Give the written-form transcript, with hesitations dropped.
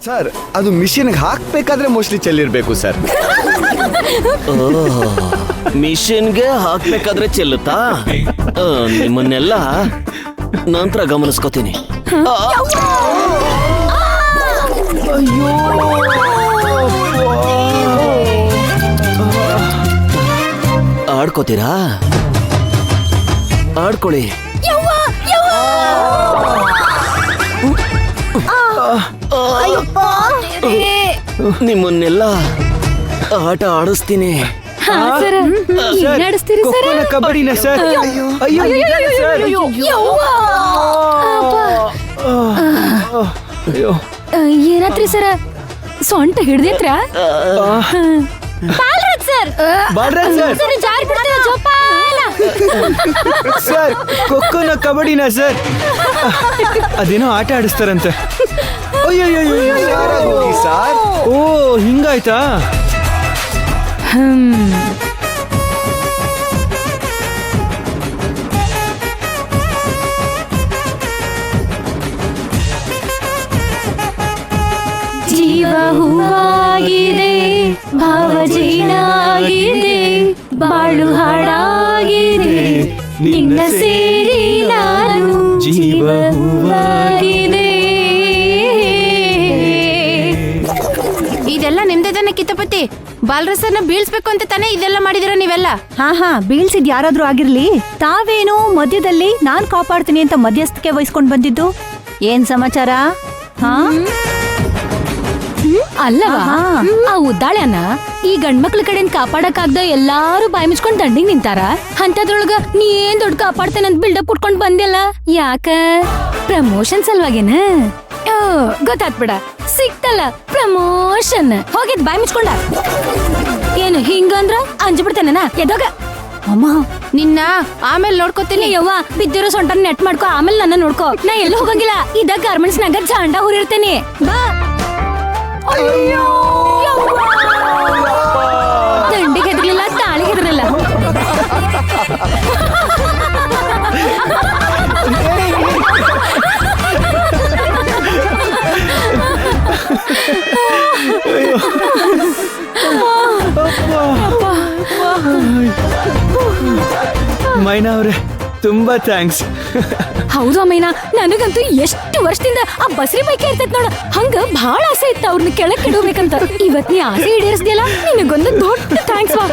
Sir ಅದು ಮಿಷಿನ್ಗೆ ಹಾಕ್ಬೇಕಾದ್ರೆ mostly ಚೆಲ್ಲಿರ್ಬೇಕು sir. ಮಿಷಿನ್ಗೆ ಹಾಕ್ಬೇಕಾದ್ರೆ ಚೆಲ್ಲುತ್ತಾ? ನಿಮ್ಮನ್ನೆಲ್ಲ ನಂತರ ಗಮನಿಸ್ಕೋತೀನಿ. ಆಡ್ಕೋತೀರಾ? ಆಡ್ಕೊಳ್ಳಿ. ನಿಮ್ಮನ್ನೆಲ್ಲ ಆಟ ಆಡಿಸ್ತೀನಿ. ಕಬಡ್ಡಿನ ಸರ್. ಏನಾತ್ರಿ ಸರ? ಸೊಂಟ ಹಿಡ್ದೇತ್ರ? Sir ಖೋಖೋನ ಕಬಡ್ಡಿನ sir. ಅದೇನೋ ಆಟ ಆಡಿಸ್ತಾರಂತೆ. ಸರ್ ಓ ಹಿಂಗಾಯ್ತಾ? ಜೀವ ಹೂವಾಗಿದೆ, ಭಾವ ಜೀನಾಗಿದೆ, ಬಾಳು ಹಾಡಾಗಿದೆ, ನಿನ್ನ ಸೇರಿ ನಾನು ಜೀವ ಹೂವಾಗಿದೆ. ಇದೆಲ್ಲ ನಿಮ್ದೇದನ್ನ ಕಿತ್ತಪತಿ. ಬಾಲರಸನ್ನ ಬೀಳ್ಸ್ಬೇಕು ಅಂತ ತಾನೇ ಇದೆಲ್ಲ ಮಾಡಿದಿರ ನೀವೆಲ್ಲ? ಹಾ ಬೀಳ್ಸಿದ್ ಯಾರಾದ್ರೂ ಆಗಿರ್ಲಿ, ತಾವೇನು ಮಧ್ಯದಲ್ಲಿ ನಾನ್ ಕಾಪಾಡ್ತೀನಿ ಅಂತ ಮಧ್ಯಸ್ಥಿಕೆ ವಹಿಸ್ಕೊಂಡ್ ಬಂದಿದ್ದು ಏನ್ ಸಮಾಚಾರ? ಹಾ ಅಲ್ಲವಾ ಆ ಉದ್ದಾಳ್ಯನ ಈ ಗಂಡ್ಮಕ್ಳ ಕಡೆಯಿಂದ ಕಾಪಾಡಕ್ಕಾಗ್ದ ಎಲ್ಲಾರು ಬಾಯಿ ಮುಚ್ಕೊಂಡ್ ದಂಡಿಗೆ ನಿಂತಾರ. ಅಂತದ್ರೊಳಗ ನೀ ಏನ್ ದೊಡ್ಡ ಕಾಪಾಡ್ತೇನಂತ ಬಿಲ್ಡಪ್ ಕುಟ್ಕೊಂಡ್ ಬಂದಿಲ್ಲ. ಯಾಕ? ಪ್ರಮೋಷನ್ ಸಲುವಾಗೇನ? ಗೊತ್ತಾತ್ ಬಿಡ, ಸಿಕ್ತಲ್ಲ ಪ್ರಮೋಷನ್. ಹೋಗಿದ್ ಬಾಯಿ ಮುಚ್ಕೊಂಡ. ಏನು ಹಿಂಗಂದ್ರ ಅಂಜ್ಬಿಡ್ತೇನ? ಎದೋಗ ಅಮ್ಮ, ನಿನ್ನ ಆಮೇಲೆ ನೋಡ್ಕೋತೀನಿ. ಯವ್ವ, ಬಿದ್ದಿರೋ ಸೊಂಟ ನೆಟ್ ಮಾಡ್ಕೊ, ಆಮೇಲೆ ನನ್ನ ನೋಡ್ಕೊ. ನಾ ಎಲ್ಲೂ ಹೋಗಂಗಿಲ್ಲ. ಇದ ಗಾರ್ಮೆಂಟ್ಸ್ ನಾಗ ಜಾಂಡ ಹುರಿರ್ತೇನೆ. ಬಾ. ದಂಡಿಗೆ ಹೆದರ್ಲಿಲ್ಲ, ತಾಳಿಗೆ ಹೆದರ್ಲಿಲ್ಲ. ಮೈನಾ ಅವ್ರೆ ತುಂಬಾ ಥ್ಯಾಂಕ್ಸ್. ಹೌದು ಅಮ್ಮಯ್ಯನ, ನನಗಂತೂ ಎಷ್ಟು ವರ್ಷದಿಂದ ಆ ಬಸ್ರಿ ಬೈಕೆ ಇರ್ತೈತ್ ನೋಡ, ಹಂಗ ಬಹಳ ಆಸೆ ಇತ್ತ ಅವ್ರನ್ನ ಕೆಳಕ್ ಇಡಬೇಕಂತ. ಇವತ್ ನೀ ಆಸೆ ಈಡೇರಿಸ್ದಿಯಲ್ಲ, ನಿನಗೊಂದು ದೊಡ್ಡ ಥ್ಯಾಂಕ್ಸ್ ವಾ.